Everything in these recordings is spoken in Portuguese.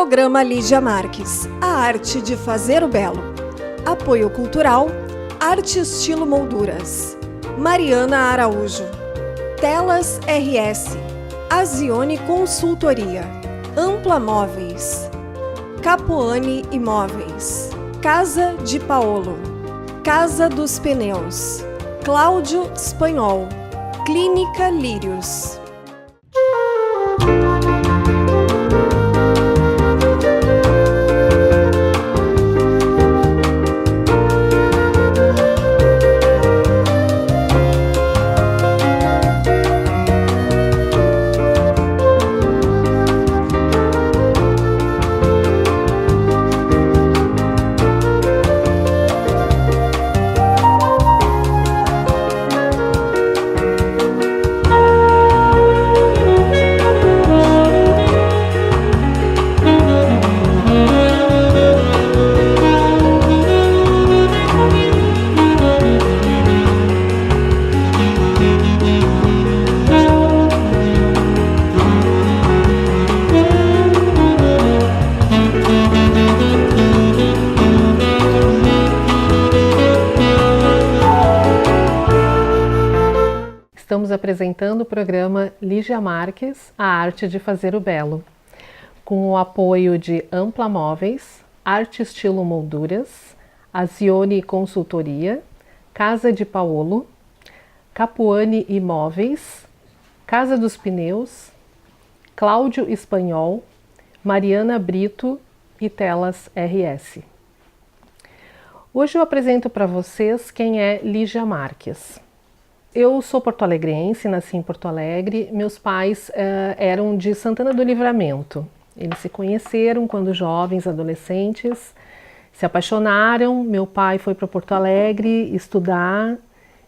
Programa Lígia Marques, a arte de fazer o belo. Apoio cultural, Arte Estilo Molduras. Mariana Araújo. Telas RS. Azione Consultoria. Ampla Móveis. Capuani Imóveis. Casa de Paolo. Casa dos Pneus. Cláudio Espanhol. Clínica Lírios. Estamos apresentando o programa Lígia Marques, a arte de fazer o belo, com o apoio de Ampla Móveis, Arte Estilo Molduras, Azione Consultoria, Casa de Paolo, Capuani Imóveis, Casa dos Pneus, Cláudio Espanhol, Mariana Brito e Telas RS. Hoje eu apresento para vocês quem é Lígia Marques. Eu sou porto-alegrense, nasci em Porto Alegre. Meus pais eram de Santana do Livramento. Eles se conheceram quando jovens, adolescentes, se apaixonaram. Meu pai foi para Porto Alegre estudar,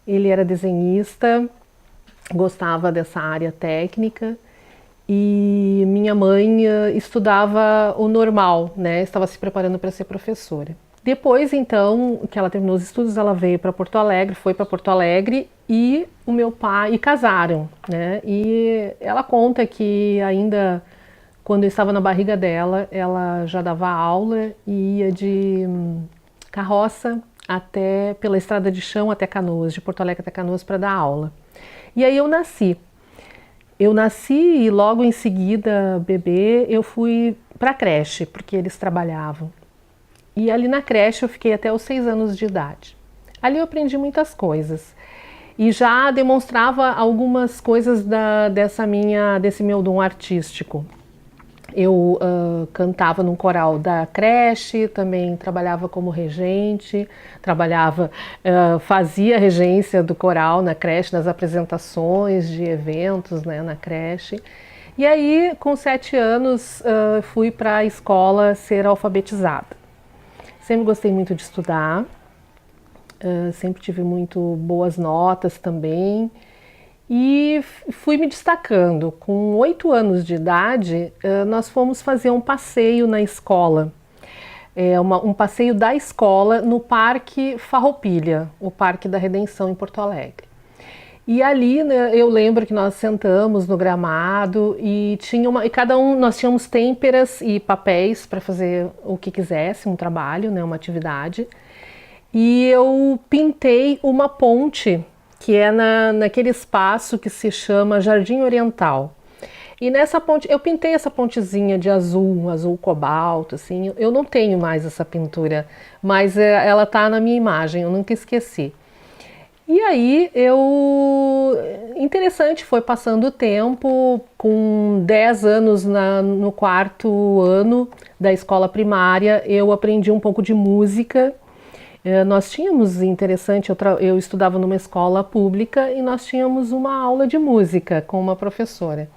ele era desenhista, gostava dessa área técnica. E minha mãe estudava o normal, né? Estava se preparando para ser professora. Depois, então, que ela terminou os estudos, ela veio para Porto Alegre, foi para Porto Alegre e o meu pai, e casaram, né? E ela conta que ainda quando eu estava na barriga dela, ela já dava aula e ia de carroça até pela estrada de chão até Canoas, de Porto Alegre até Canoas para dar aula. E aí eu nasci. Eu nasci e logo em seguida, bebê, eu fui para a creche, porque eles trabalhavam. E ali na creche eu fiquei até os 6 anos de idade. Ali eu aprendi muitas coisas e já demonstrava algumas coisas desse meu dom artístico. Eu cantava num coral da creche, também trabalhava como regente, fazia regência do coral na creche, nas apresentações de eventos, né, na creche. E aí, com 7 anos, fui para a escola ser alfabetizada. Sempre gostei muito de estudar, sempre tive muito boas notas também e fui me destacando. Com 8 anos de idade, nós fomos fazer um passeio na escola, um passeio da escola no Parque Farroupilha, o Parque da Redenção em Porto Alegre. E ali, né, eu lembro que nós sentamos no gramado e nós tínhamos têmperas e papéis para fazer o que quisesse, um trabalho, né, uma atividade. E eu pintei uma ponte, que é naquele espaço que se chama Jardim Oriental. E nessa ponte, eu pintei essa pontezinha de azul, azul cobalto, assim. Eu não tenho mais essa pintura, mas ela está na minha imagem, eu nunca esqueci. E aí, interessante, foi passando o tempo, com 10 anos no 4º ano da escola primária, eu aprendi um pouco de música. Nós tínhamos, interessante, eu estudava numa escola pública e nós tínhamos uma aula de música com uma professora.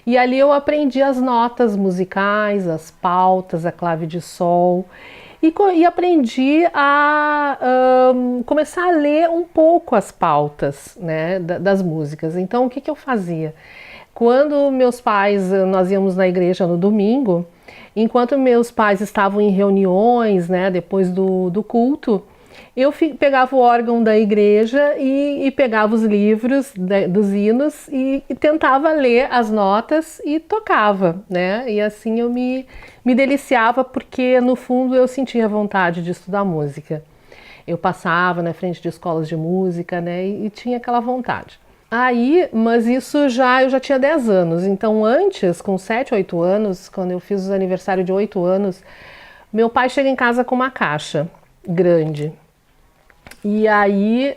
E ali eu aprendi as notas musicais, as pautas, a clave de sol. E aprendi a começar a ler um pouco as pautas, né, das músicas. Então, o que eu fazia? Quando nós íamos na igreja no domingo, enquanto meus pais estavam em reuniões, né, depois do culto, Eu pegava o órgão da igreja e pegava os livros dos hinos e tentava ler as notas e tocava, né? E assim eu me deliciava porque no fundo eu sentia vontade de estudar música. Eu passava na frente de escolas de música, né? E tinha aquela vontade. Aí, mas isso eu já tinha 10 anos, então antes, com 7, 8 anos, quando eu fiz o aniversário de 8 anos, meu pai chega em casa com uma caixa grande. E aí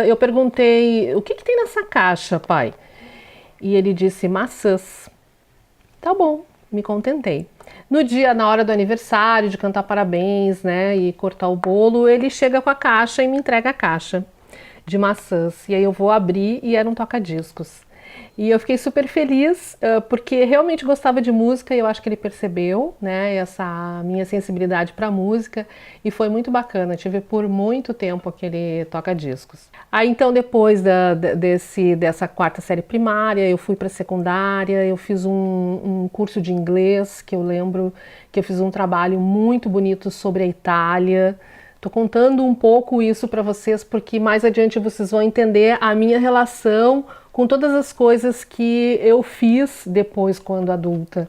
eu perguntei, o que tem nessa caixa, pai? E ele disse, maçãs. Tá bom, me contentei. No dia, na hora do aniversário, de cantar parabéns, né, e cortar o bolo, ele chega com a caixa e me entrega a caixa de maçãs. E aí eu vou abrir e era um toca-discos. E eu fiquei super feliz, porque realmente gostava de música e eu acho que ele percebeu, né, essa minha sensibilidade para música e foi muito bacana. Tive por muito tempo aquele toca-discos. Aí então depois dessa quarta série primária, eu fui para a secundária, eu fiz um curso de inglês, que eu lembro que eu fiz um trabalho muito bonito sobre a Itália. Estou contando um pouco isso para vocês porque mais adiante vocês vão entender a minha relação com todas as coisas que eu fiz depois quando adulta.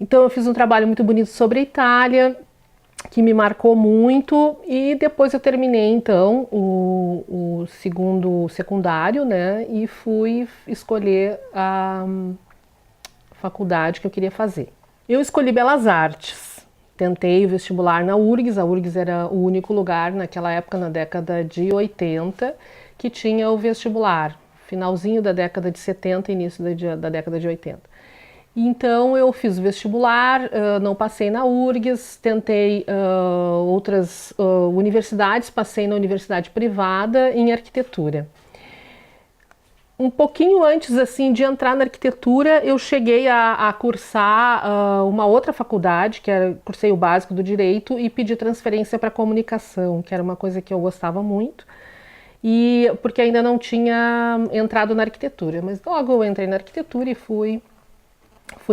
Então eu fiz um trabalho muito bonito sobre a Itália, que me marcou muito, e depois eu terminei então o segundo secundário, né, e fui escolher a faculdade que eu queria fazer. Eu escolhi Belas Artes. Tentei o vestibular na URGS, a URGS era o único lugar naquela época, na década de 80, que tinha o vestibular, finalzinho da década de 70 e início da década de 80. Então eu fiz o vestibular, não passei na URGS, tentei outras universidades, passei na universidade privada em arquitetura. Um pouquinho antes assim de entrar na arquitetura, eu cheguei a cursar uma outra faculdade, cursei o básico do direito e pedi transferência para comunicação, que era uma coisa que eu gostava muito, e porque ainda não tinha entrado na arquitetura, mas logo eu entrei na arquitetura e fui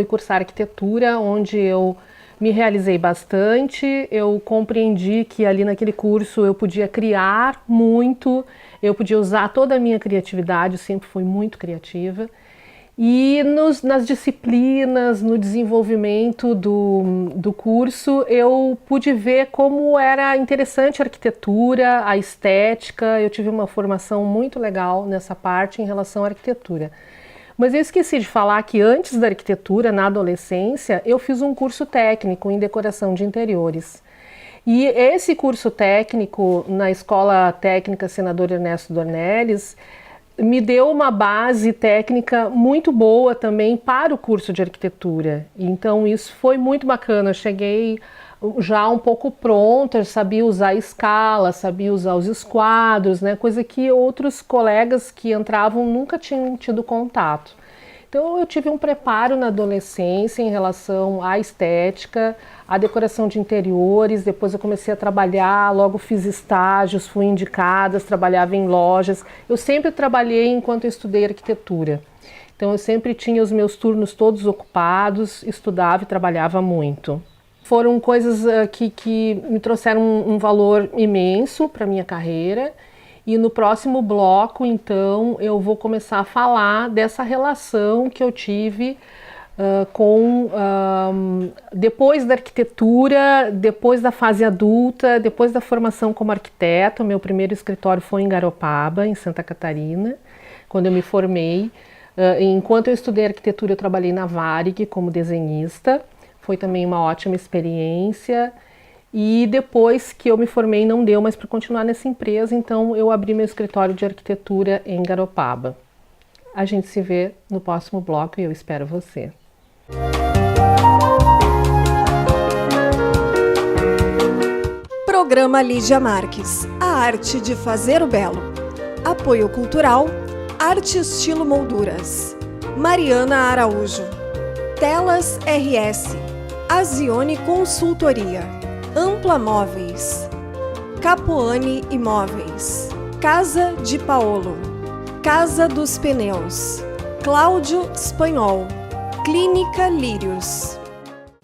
cursar arquitetura, onde eu me realizei bastante, eu compreendi que ali naquele curso eu podia criar muito, eu podia usar toda a minha criatividade, eu sempre fui muito criativa. E nas disciplinas, no desenvolvimento do curso, eu pude ver como era interessante a arquitetura, a estética, eu tive uma formação muito legal nessa parte em relação à arquitetura. Mas eu esqueci de falar que antes da arquitetura, na adolescência, eu fiz um curso técnico em decoração de interiores. E esse curso técnico na Escola Técnica Senador Ernesto Dornelles me deu uma base técnica muito boa também para o curso de arquitetura. Então isso foi muito bacana, eu cheguei já um pouco pronta, sabia usar a escala, sabia usar os esquadros, né? Coisa que outros colegas que entravam nunca tinham tido contato. Então eu tive um preparo na adolescência em relação à estética, à decoração de interiores, depois eu comecei a trabalhar, logo fiz estágios, fui indicada, trabalhava em lojas. Eu sempre trabalhei enquanto eu estudei arquitetura. Então eu sempre tinha os meus turnos todos ocupados, estudava e trabalhava muito. Foram coisas que me trouxeram um valor imenso para a minha carreira. E no próximo bloco, então, eu vou começar a falar dessa relação que eu tive depois da arquitetura, depois da fase adulta, depois da formação como arquiteta. Meu primeiro escritório foi em Garopaba, em Santa Catarina, quando eu me formei. Enquanto eu estudei arquitetura, eu trabalhei na Varig como desenhista. Foi também uma ótima experiência. E depois que eu me formei não deu mais para continuar nessa empresa, então eu abri meu escritório de arquitetura em Garopaba. A gente se vê no próximo bloco e eu espero você. Programa Lígia Marques, a arte de fazer o belo. Apoio cultural, Arte Estilo Molduras. Mariana Araújo. Telas RS. Azione Consultoria. Ampla Móveis, Capoane Imóveis, Casa de Paolo, Casa dos Pneus, Cláudio Espanhol, Clínica Lírios.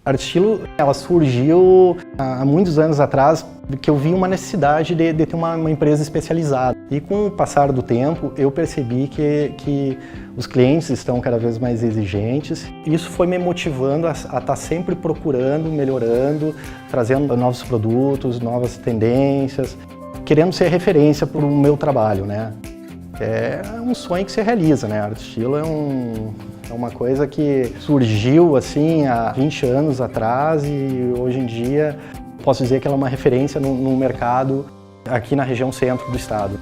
A Arte Estilo, ela surgiu há muitos anos atrás, porque eu vi uma necessidade de ter uma empresa especializada. E com o passar do tempo, eu percebi que os clientes estão cada vez mais exigentes. Isso foi me motivando a estar sempre procurando, melhorando, trazendo novos produtos, novas tendências, querendo ser referência para o meu trabalho, né? É um sonho que se realiza, né? A Arte Estilo é uma coisa que surgiu assim há 20 anos atrás e hoje em dia posso dizer que ela é uma referência no mercado aqui na região centro do estado.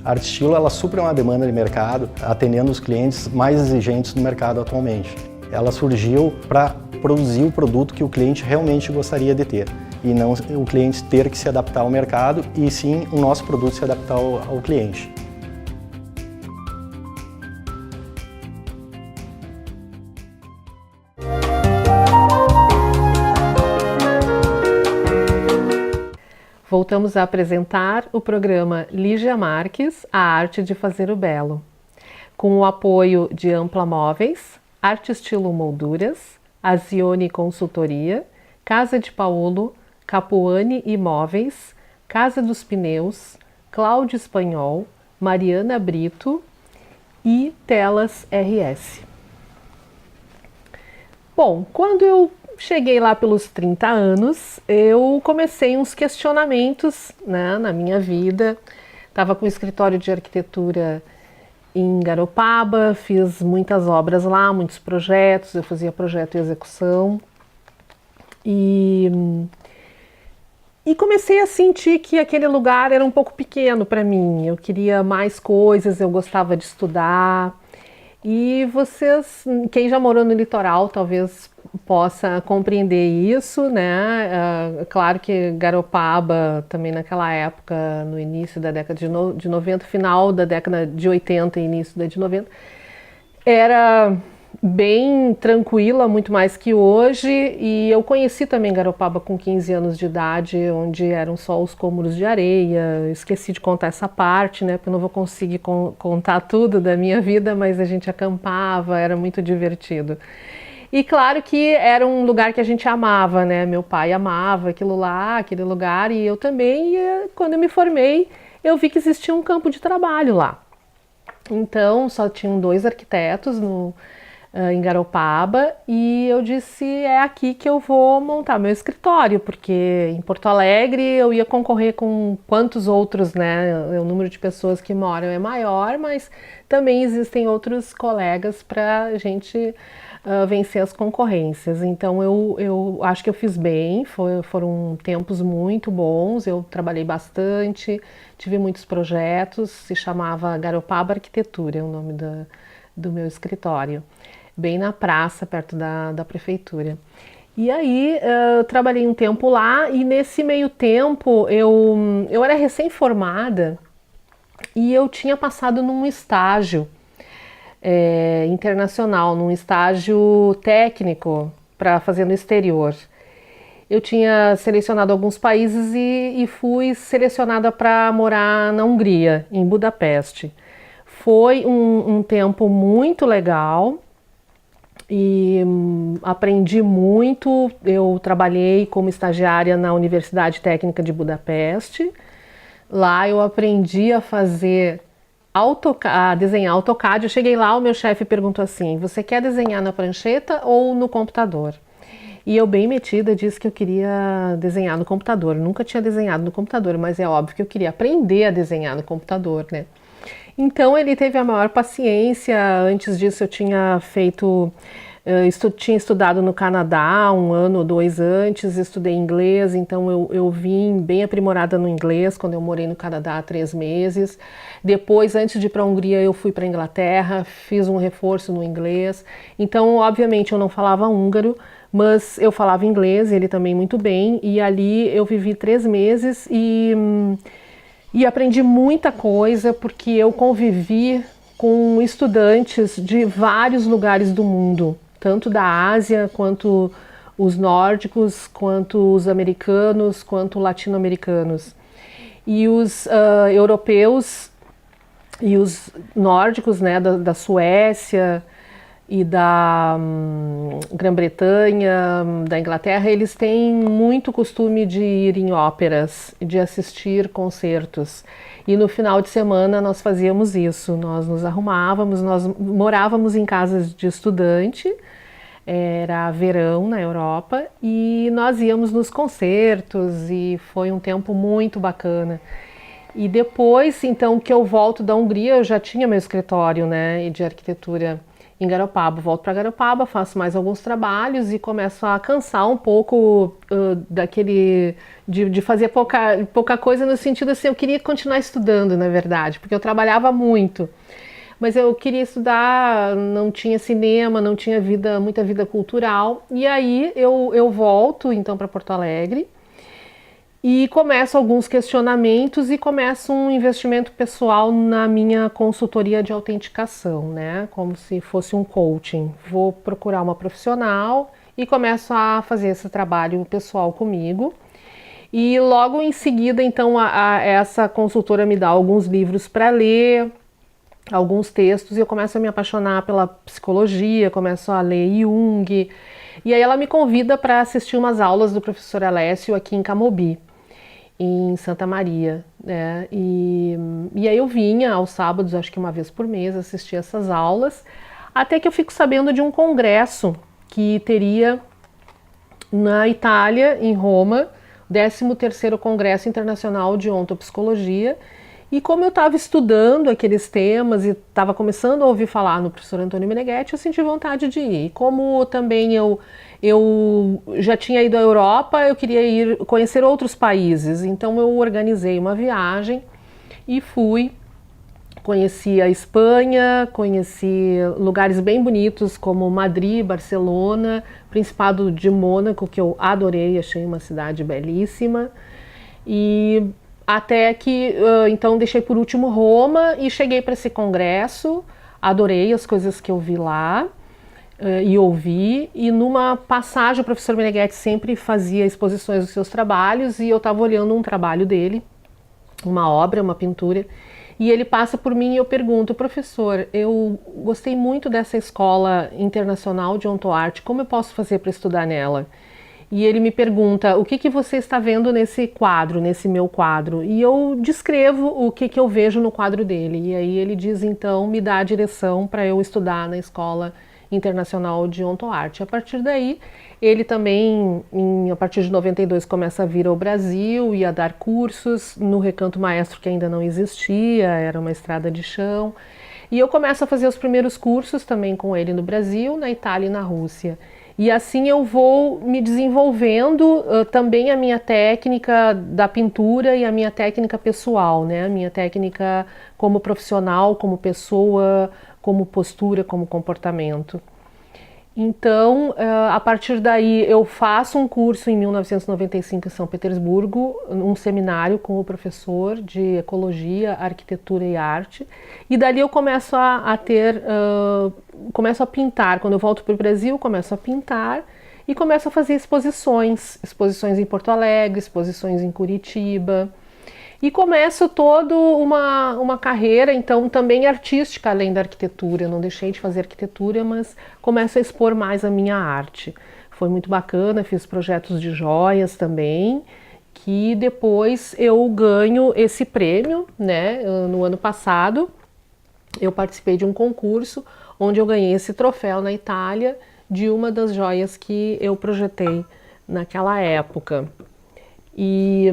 A Arte Estilo, ela supre uma demanda de mercado, atendendo os clientes mais exigentes do mercado atualmente. Ela surgiu para produzir o produto que o cliente realmente gostaria de ter e não o cliente ter que se adaptar ao mercado e sim o nosso produto se adaptar ao cliente. Voltamos a apresentar o programa Lígia Marques, a arte de fazer o belo, com o apoio de Ampla Móveis, Arte Estilo Molduras, Azione Consultoria, Casa de Paulo, Capuani Imóveis, Casa dos Pneus, Cláudio Espanhol, Mariana Brito e Telas RS. Bom, quando eu cheguei lá pelos 30 anos, eu comecei uns questionamentos, né, na minha vida. Estava com um escritório de arquitetura em Garopaba, fiz muitas obras lá, muitos projetos, eu fazia projeto e execução. E comecei a sentir que aquele lugar era um pouco pequeno para mim. Eu queria mais coisas, eu gostava de estudar. E vocês, quem já morou no litoral, talvez possa compreender isso, né? Claro que Garopaba, também naquela época, no início da década de 90, final da década de 80 e início da de 90, era bem tranquila, muito mais que hoje, e eu conheci também Garopaba com 15 anos de idade, onde eram só os cômoros de areia. Esqueci de contar essa parte, né, porque eu não vou conseguir contar tudo da minha vida, mas a gente acampava, era muito divertido. E claro que era um lugar que a gente amava, né, meu pai amava aquilo lá, aquele lugar, e eu também, e quando eu me formei, eu vi que existia um campo de trabalho lá. Então, só tinham 2 arquitetos em Garopaba, e eu disse, é aqui que eu vou montar meu escritório, porque em Porto Alegre eu ia concorrer com quantos outros, né? O número de pessoas que moram é maior, mas também existem outros colegas para a gente vencer as concorrências. Então eu acho que eu fiz bem, foram tempos muito bons, eu trabalhei bastante, tive muitos projetos, se chamava Garopaba Arquitetura, é o nome do meu escritório, bem na praça, perto da prefeitura. E aí eu trabalhei um tempo lá, e nesse meio tempo eu era recém-formada e eu tinha passado num estágio internacional, num estágio técnico para fazer no exterior. Eu tinha selecionado alguns países e fui selecionada para morar na Hungria, em Budapeste. Foi um tempo muito legal e aprendi muito. Eu trabalhei como estagiária na Universidade Técnica de Budapeste. Lá eu aprendi a desenhar AutoCAD. Eu cheguei lá, o meu chefe perguntou assim: você quer desenhar na prancheta ou no computador? E eu, bem metida, disse que eu queria desenhar no computador. Eu nunca tinha desenhado no computador, mas é óbvio que eu queria aprender a desenhar no computador, né? Então ele teve a maior paciência. Antes disso eu tinha tinha estudado no Canadá 1 ano ou 2 antes, estudei inglês, então eu vim bem aprimorada no inglês quando eu morei no Canadá há 3 meses. Depois, antes de ir para a Hungria, eu fui para a Inglaterra, fiz um reforço no inglês. Então, obviamente, eu não falava húngaro, mas eu falava inglês, ele também muito bem, e ali eu vivi 3 meses e aprendi muita coisa, porque eu convivi com estudantes de vários lugares do mundo, tanto da Ásia, quanto os nórdicos, quanto os americanos, quanto latino-americanos. E os europeus e os nórdicos, né, da Suécia, e da Grã-Bretanha, da Inglaterra, eles têm muito costume de ir em óperas, de assistir concertos. E no final de semana nós fazíamos isso, nós nos arrumávamos, nós morávamos em casas de estudante, era verão na Europa, e nós íamos nos concertos e foi um tempo muito bacana. E depois, então, que eu volto da Hungria, eu já tinha meu escritório, né, de arquitetura em Garopaba. Volto para Garopaba, faço mais alguns trabalhos e começo a cansar um pouco de fazer pouca coisa, no sentido assim, eu queria continuar estudando, na verdade, porque eu trabalhava muito. Mas eu queria estudar, não tinha cinema, não tinha muita vida cultural. E aí eu volto então para Porto Alegre e começo alguns questionamentos e começo um investimento pessoal na minha consultoria de autenticação, né? Como se fosse um coaching. Vou procurar uma profissional e começo a fazer esse trabalho pessoal comigo. E logo em seguida, então, essa consultora me dá alguns livros para ler, alguns textos, e eu começo a me apaixonar pela psicologia, começo a ler Jung, e aí ela me convida para assistir umas aulas do professor Alessio aqui em Camobi, em Santa Maria, né? E aí eu vinha aos sábados, acho que uma vez por mês, assistir essas aulas, até que eu fico sabendo de um congresso que teria na Itália, em Roma, 13º Congresso Internacional de Ontopsicologia. E como eu estava estudando aqueles temas e estava começando a ouvir falar no professor Antônio Meneghetti, eu senti vontade de ir. E como também eu já tinha ido à Europa, eu queria ir conhecer outros países. Então eu organizei uma viagem e fui. Conheci a Espanha, conheci lugares bem bonitos como Madrid, Barcelona, Principado de Mônaco, que eu adorei, achei uma cidade belíssima. E até que, então, deixei por último Roma e cheguei para esse congresso, adorei as coisas que eu vi lá e ouvi. E numa passagem, o professor Meneghetti sempre fazia exposições dos seus trabalhos e eu estava olhando um trabalho dele, uma obra, uma pintura, e ele passa por mim e eu pergunto: professor, eu gostei muito dessa escola internacional de ontoarte, como eu posso fazer para estudar nela? E ele me pergunta: o que você está vendo nesse quadro, nesse meu quadro? E eu descrevo o que eu vejo no quadro dele. E aí ele diz, então, me dá a direção para eu estudar na Escola Internacional de Ontoarte. A partir daí, ele também, a partir de 92, começa a vir ao Brasil e a dar cursos no Recanto Maestro, que ainda não existia, era uma estrada de chão. E eu começo a fazer os primeiros cursos também com ele no Brasil, na Itália e na Rússia. E assim eu vou me desenvolvendo também a minha técnica da pintura e a minha técnica pessoal, né? A minha técnica como profissional, como pessoa, como postura, como comportamento. Então, a partir daí eu faço um curso em 1995 em São Petersburgo, um seminário com o professor de Ecologia, Arquitetura e Arte, e dali eu começo começo a pintar. Quando eu volto para o Brasil, começo a pintar e começo a fazer exposições em Porto Alegre, exposições em Curitiba, e começo toda uma carreira, então, também artística, além da arquitetura. Eu não deixei de fazer arquitetura, mas começo a expor mais a minha arte. Foi muito bacana, fiz projetos de joias também, que depois eu ganho esse prêmio, né? No ano passado, eu participei de um concurso onde eu ganhei esse troféu na Itália de uma das joias que eu projetei naquela época. E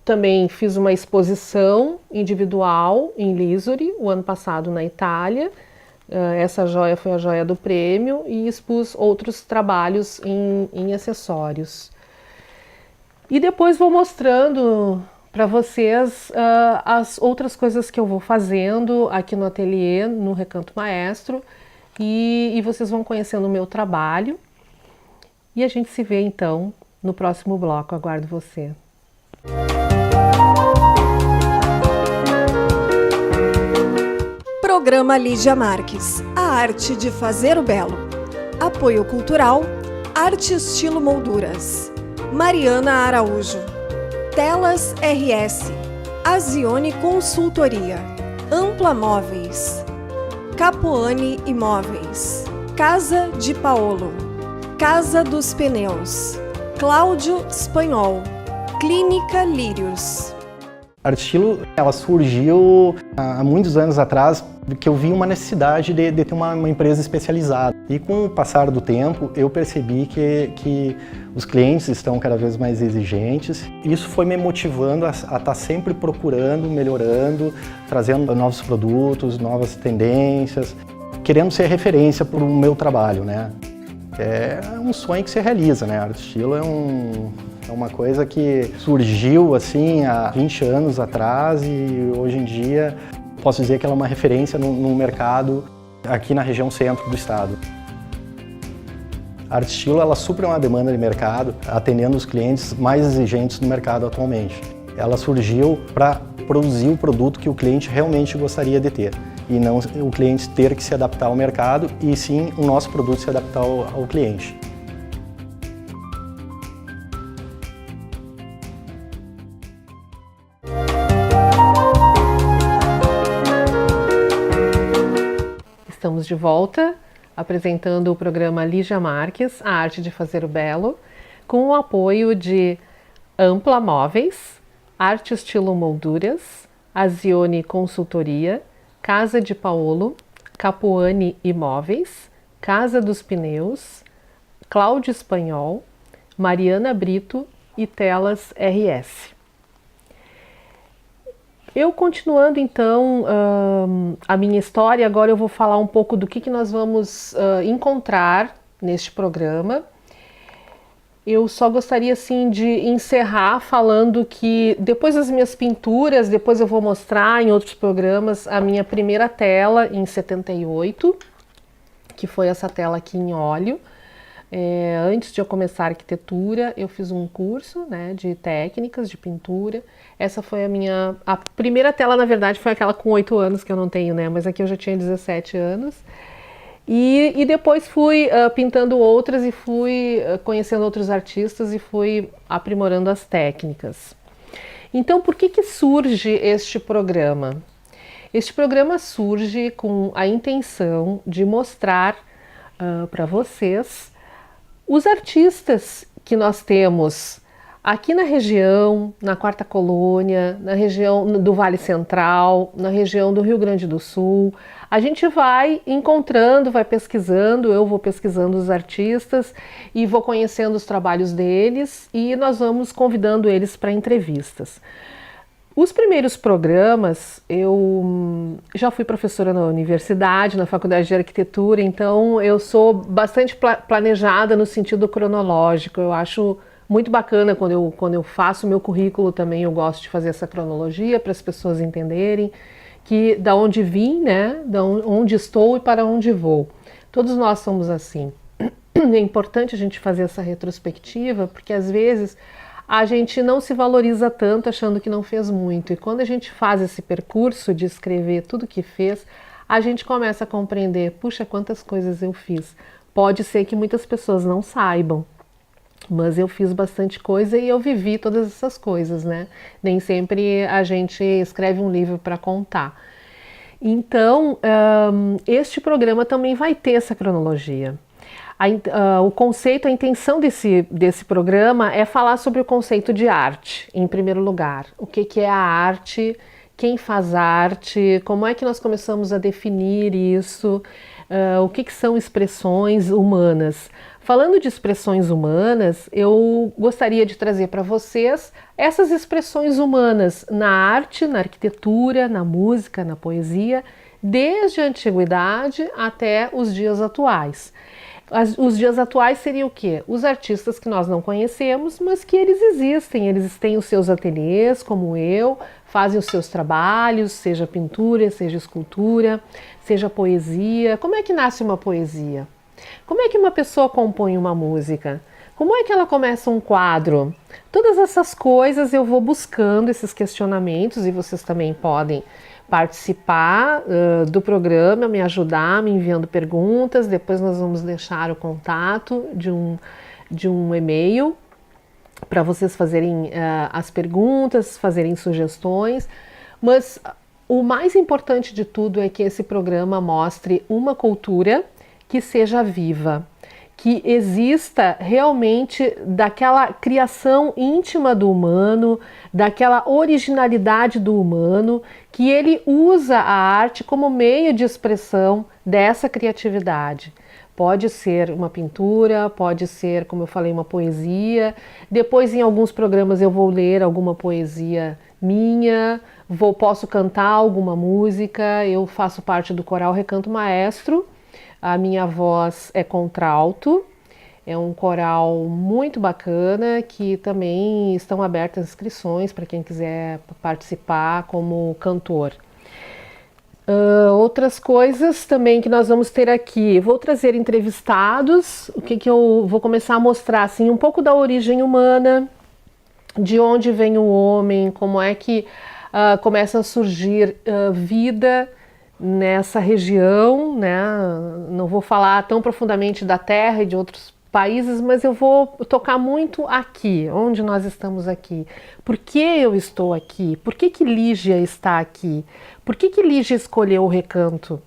também fiz uma exposição individual em Lisbore o ano passado na Itália. Essa joia foi a joia do prêmio e expus outros trabalhos em acessórios. E depois vou mostrando para vocês as outras coisas que eu vou fazendo aqui no ateliê, no Recanto Maestro, e vocês vão conhecendo o meu trabalho. E a gente se vê então no próximo bloco. Aguardo você. Programa Lígia Marques, a arte de fazer o belo. Apoio cultural, Arte Estilo Molduras. Mariana Araújo. Telas RS. Azione Consultoria. Ampla Móveis. Capoane Imóveis. Casa de Paolo, Casa dos Pneus, Cláudio Espanhol, Clínica Lírios. A Artestilo, ela surgiu há muitos anos atrás, que eu vi uma necessidade de ter uma empresa especializada. E com o passar do tempo, eu percebi que os clientes estão cada vez mais exigentes. Isso foi me motivando a estar sempre procurando, melhorando, trazendo novos produtos, novas tendências, querendo ser referência para o meu trabalho, né? É um sonho que se realiza, né? A Artestilo é uma coisa que surgiu assim há 20 anos atrás e hoje em dia posso dizer que ela é uma referência no mercado aqui na região centro do estado. A Artestilo, ela supre uma demanda de mercado, atendendo os clientes mais exigentes do mercado atualmente. Ela surgiu para produzir o produto que o cliente realmente gostaria de ter e não o cliente ter que se adaptar ao mercado e sim o nosso produto se adaptar ao cliente. Estamos de volta, apresentando o programa Lígia Marques, A Arte de Fazer o Belo, com o apoio de Ampla Móveis, Artestilo Molduras, Azione Consultoria, Casa de Paolo, Capuani Imóveis, Casa dos Pneus, Cláudio Espanhol, Mariana Brito e Telas RS. Eu continuando então a minha história, agora eu vou falar um pouco do que nós vamos encontrar neste programa. Eu só gostaria assim de encerrar falando que depois das minhas pinturas, depois eu vou mostrar em outros programas a minha primeira tela em 78, que foi essa tela aqui em óleo. Antes de eu começar a arquitetura, eu fiz um curso, né, de técnicas de pintura. Essa foi a primeira tela, na verdade, foi aquela com 8 anos que eu não tenho, né, mas aqui eu já tinha 17 anos. E depois fui pintando outras e fui conhecendo outros artistas e fui aprimorando as técnicas. Então, por que surge este programa? Este programa surge com a intenção de mostrar para vocês os artistas que nós temos aqui na região, na Quarta Colônia, na região do Vale Central, na região do Rio Grande do Sul. A gente vai encontrando, vai pesquisando, eu vou pesquisando os artistas e vou conhecendo os trabalhos deles e nós vamos convidando eles para entrevistas. Os primeiros programas, eu já fui professora na universidade, na faculdade de arquitetura, então eu sou bastante planejada no sentido cronológico. Eu acho muito bacana quando eu faço o meu currículo também, eu gosto de fazer essa cronologia para as pessoas entenderem que da onde vim, né, da onde estou e para onde vou. Todos nós somos assim. É importante a gente fazer essa retrospectiva, porque às vezes a gente não se valoriza tanto achando que não fez muito. E quando a gente faz esse percurso de escrever tudo que fez, a gente começa a compreender, puxa, quantas coisas eu fiz. Pode ser que muitas pessoas não saibam, mas eu fiz bastante coisa e eu vivi todas essas coisas, né? Nem sempre a gente escreve um livro para contar. Então, este programa também vai ter essa cronologia. O conceito, a intenção desse programa é falar sobre o conceito de arte, em primeiro lugar. O que é a arte, quem faz arte, como é que nós começamos a definir isso, o que são expressões humanas. Falando de expressões humanas, eu gostaria de trazer para vocês essas expressões humanas na arte, na arquitetura, na música, na poesia, desde a antiguidade até os dias atuais. Os dias atuais seriam o quê? Os artistas que nós não conhecemos, mas que eles existem, eles têm os seus ateliês, como eu, fazem os seus trabalhos, seja pintura, seja escultura, seja poesia. Como é que nasce uma poesia? Como é que uma pessoa compõe uma música? Como é que ela começa um quadro? Todas essas coisas eu vou buscando esses questionamentos e vocês também podem participar do programa, me ajudar, me enviando perguntas. Depois nós vamos deixar o contato de um e-mail para vocês fazerem as perguntas, fazerem sugestões. Mas o mais importante de tudo é que esse programa mostre uma cultura que seja viva, que exista realmente daquela criação íntima do humano, daquela originalidade do humano, que ele usa a arte como meio de expressão dessa criatividade. Pode ser uma pintura, pode ser, como eu falei, uma poesia. Depois, em alguns programas, eu vou ler alguma poesia minha, posso cantar alguma música. Eu faço parte do coral Recanto Maestro. A minha voz é contralto, é um coral muito bacana que também estão abertas inscrições para quem quiser participar como cantor. Outras coisas também que nós vamos ter aqui, vou trazer entrevistados, o que eu vou começar a mostrar, assim, um pouco da origem humana, de onde vem o homem, como é que começa a surgir vida nessa região, né? Não vou falar tão profundamente da Terra e de outros países, mas eu vou tocar muito aqui, onde nós estamos aqui. Por que eu estou aqui? Por que Lígia está aqui? Por que Lígia escolheu o Recanto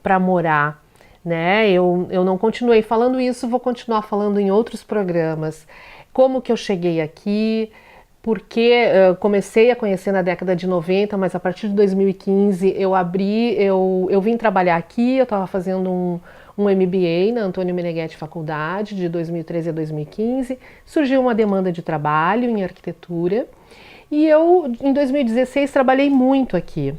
para morar? Né? Eu não continuei falando isso, vou continuar falando em outros programas. Como que eu cheguei aqui? Porque comecei a conhecer na década de 90, mas a partir de 2015 eu vim trabalhar aqui, eu estava fazendo um MBA na Antônio Meneghetti Faculdade, de 2013 a 2015, surgiu uma demanda de trabalho em arquitetura, e eu, em 2016, trabalhei muito aqui.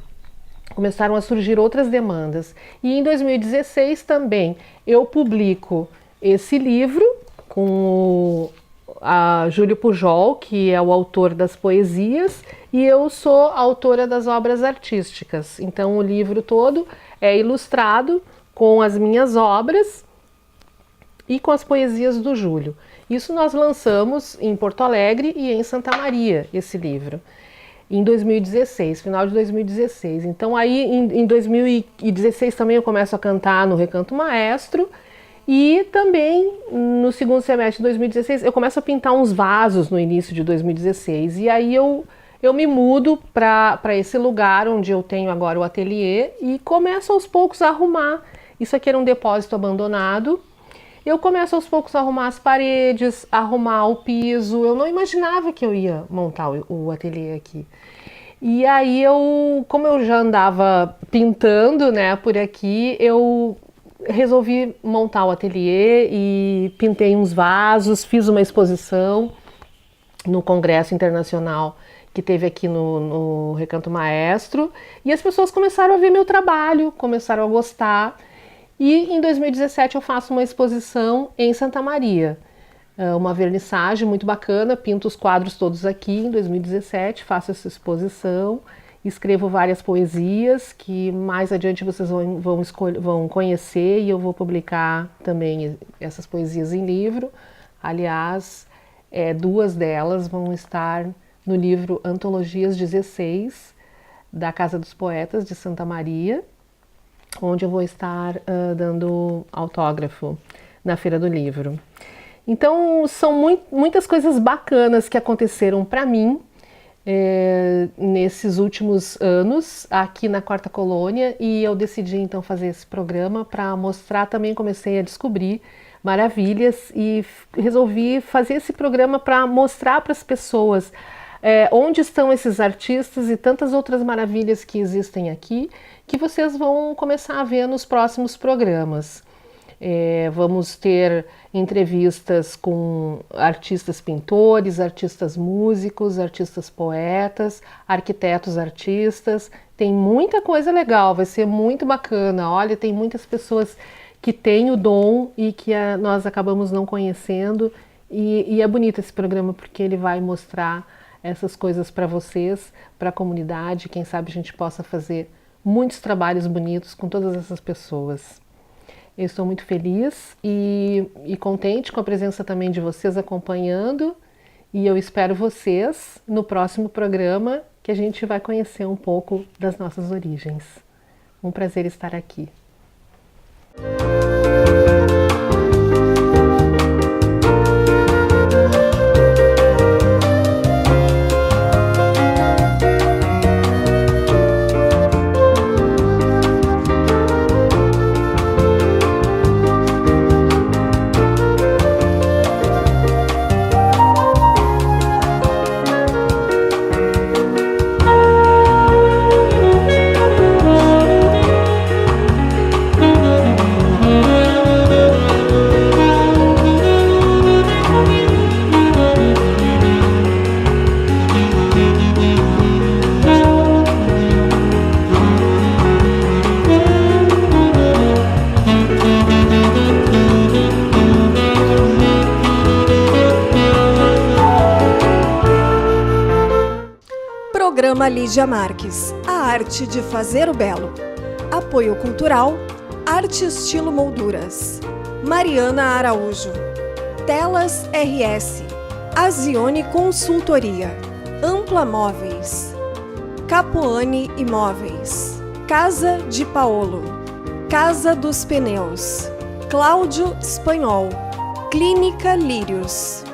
Começaram a surgir outras demandas, e em 2016 também eu publico esse livro com a Júlio Pujol, que é o autor das poesias, e eu sou autora das obras artísticas. Então o livro todo é ilustrado com as minhas obras e com as poesias do Júlio. Isso nós lançamos em Porto Alegre e em Santa Maria, esse livro, em 2016, final de 2016. Então aí em 2016 também eu começo a cantar no Recanto Maestro. E também no segundo semestre de 2016 eu começo a pintar uns vasos no início de 2016. E aí eu me mudo para esse lugar onde eu tenho agora o ateliê e começo aos poucos a arrumar. Isso aqui era um depósito abandonado. Eu começo aos poucos a arrumar as paredes, arrumar o piso. Eu não imaginava que eu ia montar o ateliê aqui. E aí como eu já andava pintando, né, por aqui, eu resolvi montar o ateliê e pintei uns vasos, fiz uma exposição no Congresso Internacional que teve aqui no Recanto Maestro, e as pessoas começaram a ver meu trabalho, começaram a gostar, e em 2017 eu faço uma exposição em Santa Maria, uma vernissagem muito bacana, pinto os quadros todos aqui em 2017, faço exposição, escrevo várias poesias que mais adiante vocês vão conhecer, e eu vou publicar também essas poesias em livro. Aliás, duas delas vão estar no livro Antologias 16, da Casa dos Poetas de Santa Maria, onde eu vou estar dando autógrafo na Feira do Livro. Então, são muitas coisas bacanas que aconteceram para mim nesses últimos anos aqui na Quarta Colônia, e eu decidi então fazer esse programa para mostrar. Também comecei a descobrir maravilhas e resolvi fazer esse programa para mostrar para as pessoas onde estão esses artistas e tantas outras maravilhas que existem aqui, que vocês vão começar a ver nos próximos programas. Vamos ter entrevistas com artistas pintores, artistas músicos, artistas poetas, arquitetos artistas. Tem muita coisa legal, vai ser muito bacana. Olha, tem muitas pessoas que têm o dom e que nós acabamos não conhecendo. E é bonito esse programa porque ele vai mostrar essas coisas para vocês, para a comunidade. Quem sabe a gente possa fazer muitos trabalhos bonitos com todas essas pessoas. Eu estou muito feliz e contente com a presença também de vocês acompanhando, e eu espero vocês no próximo programa, que a gente vai conhecer um pouco das nossas origens. Um prazer estar aqui. Programa Lígia Marques, a arte de fazer o belo. Apoio cultural, Arte Estilo Molduras. Mariana Araújo. Telas RS. Azione Consultoria. Ampla Móveis. Capoane Imóveis. Casa de Paolo. Casa dos Pneus. Cláudio Espanhol. Clínica Lírios.